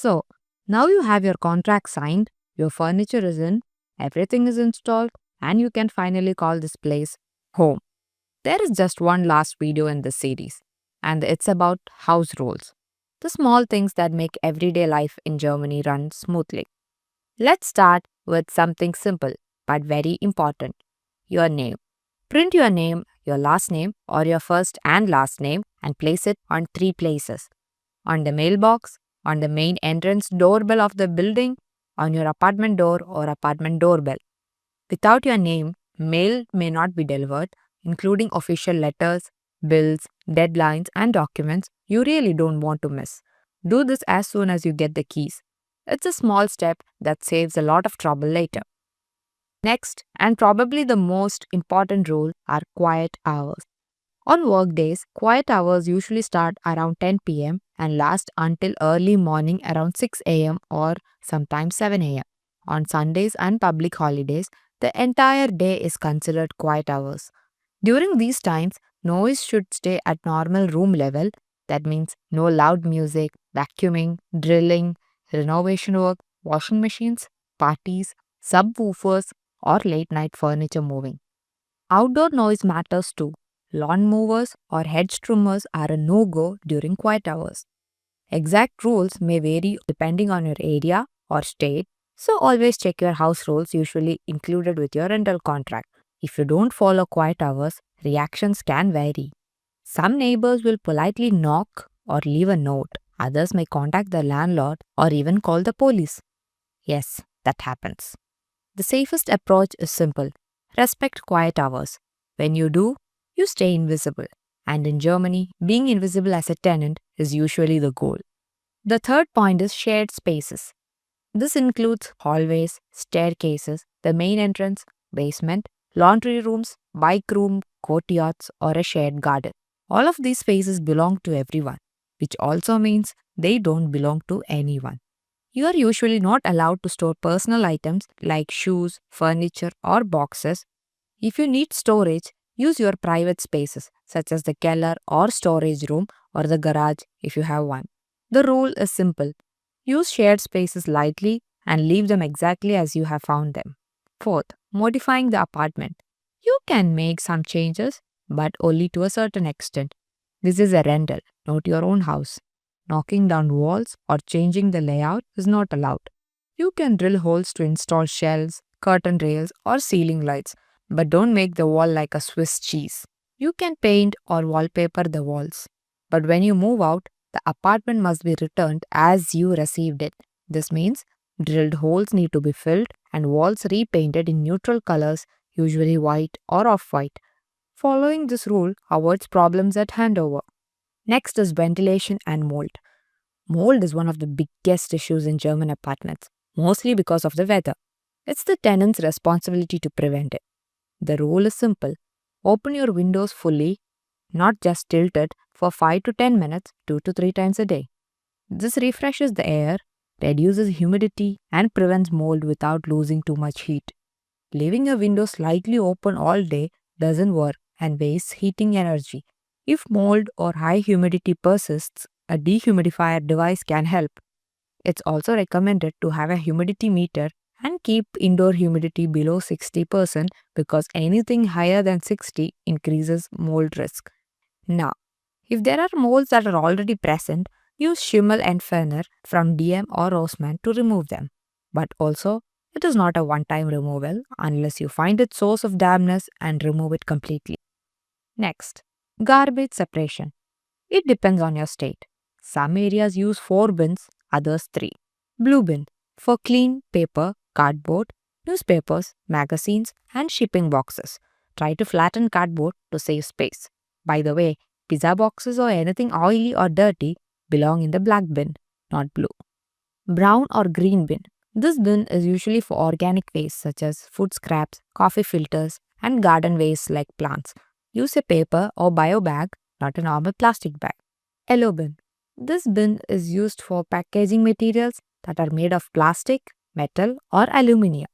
So, now you have your contract signed, your furniture is in, everything is installed, and you can finally call this place home. There is just one last video in this series, and it's about house rules, the small things that make everyday life in Germany run smoothly. Let's start with something simple but very important, your name. Print your name, your last name, or your first and last name and place it on three places: on the mailbox, on the main entrance doorbell of the building, on your apartment door or apartment doorbell. Without your name, mail may not be delivered, including official letters, bills, deadlines, and documents you really don't want to miss. Do this as soon as you get the keys. It's a small step that saves a lot of trouble later. Next, and probably the most important rule, are quiet hours. On workdays, quiet hours usually start around 10 p.m. and last until early morning around 6 a.m. or sometimes 7 a.m. On Sundays and public holidays, the entire day is considered quiet hours. During these times, noise should stay at normal room level. That means no loud music, vacuuming, drilling, renovation work, washing machines, parties, subwoofers, or late night furniture moving. Outdoor noise matters too. Lawn mowers or hedge trimmers are a no go during quiet hours. Exact rules may vary depending on your area or state, so always check your house rules usually included with your rental contract. If you don't follow quiet hours, reactions can vary. Some neighbors will politely knock or leave a note, others may contact the landlord or even call the police. Yes, that happens. The safest approach is simple: respect quiet hours. When you do, you stay invisible. And in Germany, being invisible as a tenant is usually the goal. The third point is shared spaces. This includes hallways, staircases, the main entrance, basement, laundry rooms, bike room, courtyards, or a shared garden. All of these spaces belong to everyone, which also means they don't belong to anyone. You are usually not allowed to store personal items like shoes, furniture, or boxes. If you need storage, use your private spaces such as the keller or storage room or the garage if you have one. The rule is simple: use shared spaces lightly and leave them exactly as you have found them. Fourth, modifying the apartment. You can make some changes, but only to a certain extent. This is a rental, not your own house. Knocking down walls or changing the layout is not allowed. You can drill holes to install shelves, curtain rails, or ceiling lights, but don't make the wall like a Swiss cheese. You can paint or wallpaper the walls, but when you move out, the apartment must be returned as you received it. This means drilled holes need to be filled and walls repainted in neutral colors, usually white or off white. Following this rule avoids problems at handover. Next is ventilation and mold. Mold is one of the biggest issues in German apartments, mostly because of the weather. It's the tenant's responsibility to prevent it. The rule is simple: open your windows fully, not just tilted, for 5 to 10 minutes, 2 to 3 times a day. This refreshes the air, reduces humidity, and prevents mold without losing too much heat. Leaving a window slightly open all day doesn't work and wastes heating energy. If mold or high humidity persists, a dehumidifier device can help. It's also recommended to have a humidity meter and keep indoor humidity below 60% because anything higher than 60 increases mold risk. Now, if there are molds that are already present, use Schimmel and Fenner from DM or Rossmann to remove them. But also, it is not a one-time removal unless you find its source of dampness and remove it completely. Next, garbage separation. It depends on your state. Some areas use 4 bins, others 3. Blue bin for clean paper, cardboard, newspapers, magazines, and shipping boxes. Try to flatten cardboard to save space. By the way, pizza boxes or anything oily or dirty belong in the black bin, not blue. Brown or green bin. This bin is usually for organic waste such as food scraps, coffee filters, and garden waste like plants. Use a paper or bio bag, not a normal plastic bag. Yellow bin. This bin is used for packaging materials that are made of plastic, metal, or aluminium.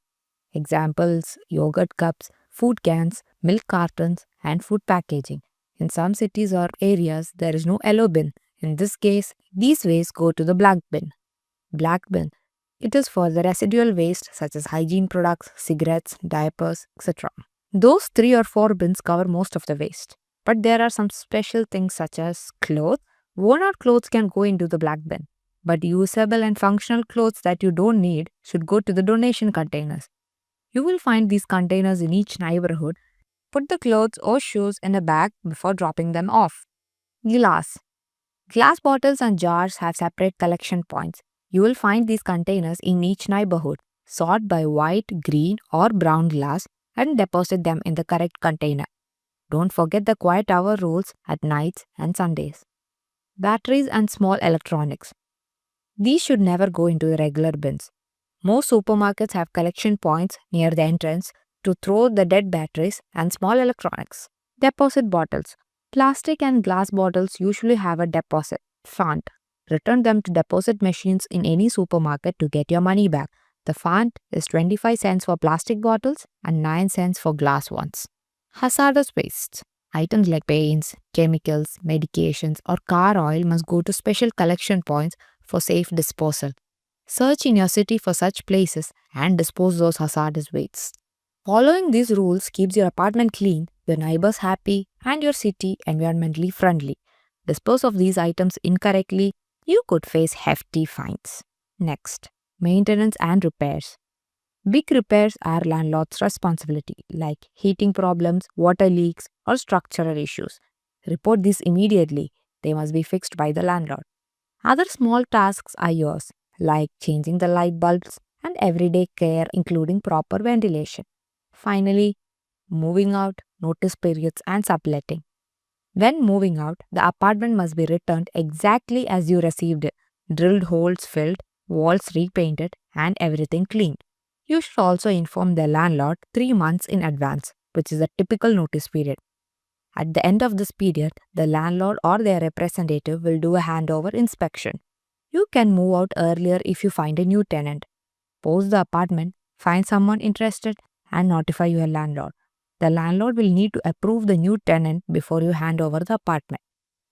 Examples: yogurt cups, food cans, milk cartons, and food packaging. In some cities or areas, there is no yellow bin. In this case, these waste go to the black bin. Black bin. It is for the residual waste such as hygiene products, cigarettes, diapers, etc. Those 3 or 4 bins cover most of the waste. But there are some special things such as clothes. Worn out clothes can go into the black bin. But usable and functional clothes that you don't need should go to the donation containers. You will find these containers in each neighborhood. Put the clothes or shoes in a bag before dropping them off. Glass. Glass bottles and jars have separate collection points. You will find these containers in each neighborhood. Sort by white, green, or brown glass and deposit them in the correct container. Don't forget the quiet hour rules at nights and Sundays. Batteries and small electronics. These should never go into the regular bins. Most supermarkets have collection points near the entrance to throw the dead batteries and small electronics. Deposit bottles. Plastic and glass bottles usually have a deposit fund. Return them to deposit machines in any supermarket to get your money back. The fund is 25 cents for plastic bottles and 9 cents for glass ones. Hazardous waste. Items like paints, chemicals, medications, or car oil must go to special collection points for safe disposal. Search in your city for such places and dispose those hazardous wastes. Following these rules keeps your apartment clean, your neighbors happy, and your city environmentally friendly. Dispose of these items incorrectly, you could face hefty fines. Next, maintenance and repairs. Big repairs are landlord's responsibility, like heating problems, water leaks, or structural issues. Report these immediately. They must be fixed by the landlord. Other small tasks are yours, like changing the light bulbs and everyday care, including proper ventilation. Finally, moving out, notice periods, and subletting. When moving out, the apartment must be returned exactly as you received it, drilled holes filled, walls repainted, and everything cleaned. You should also inform the landlord 3 months in advance, which is a typical notice period. At the end of this period, the landlord or their representative will do a handover inspection. You can move out earlier if you find a new tenant. Post the apartment, find someone interested, and notify your landlord. The landlord will need to approve the new tenant before you hand over the apartment.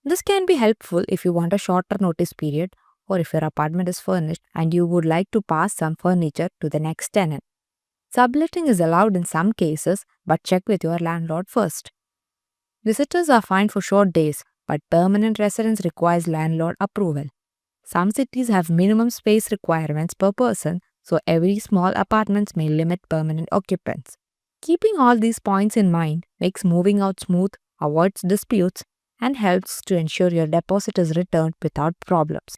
This can be helpful if you want a shorter notice period or if your apartment is furnished and you would like to pass some furniture to the next tenant. Subletting is allowed in some cases, but check with your landlord first. Visitors are fine for short days, but permanent residence requires landlord approval. Some cities have minimum space requirements per person, so every small apartments may limit permanent occupants. Keeping all these points in mind makes moving out smooth, avoids disputes, and helps to ensure your deposit is returned without problems.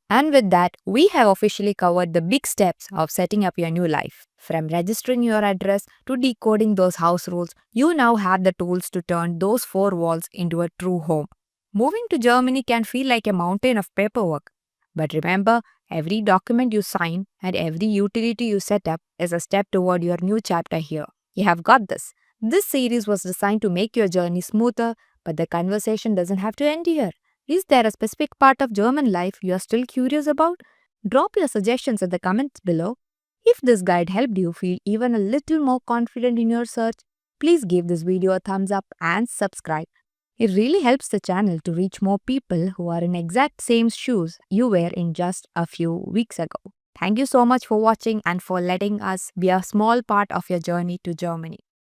And with that, we have officially covered the big steps of setting up your new life. From registering your address to decoding those house rules, you now have the tools to turn those 4 walls into a true home. Moving to Germany can feel like a mountain of paperwork. But remember, every document you sign and every utility you set up is a step toward your new chapter here. You have got this. This series was designed to make your journey smoother, but the conversation doesn't have to end here. Is there a specific part of German life you are still curious about? Drop your suggestions in the comments below. If this guide helped you feel even a little more confident in your search, please give this video a thumbs up and subscribe. It really helps the channel to reach more people who are in exact same shoes you were in just a few weeks ago. Thank you so much for watching and for letting us be a small part of your journey to Germany.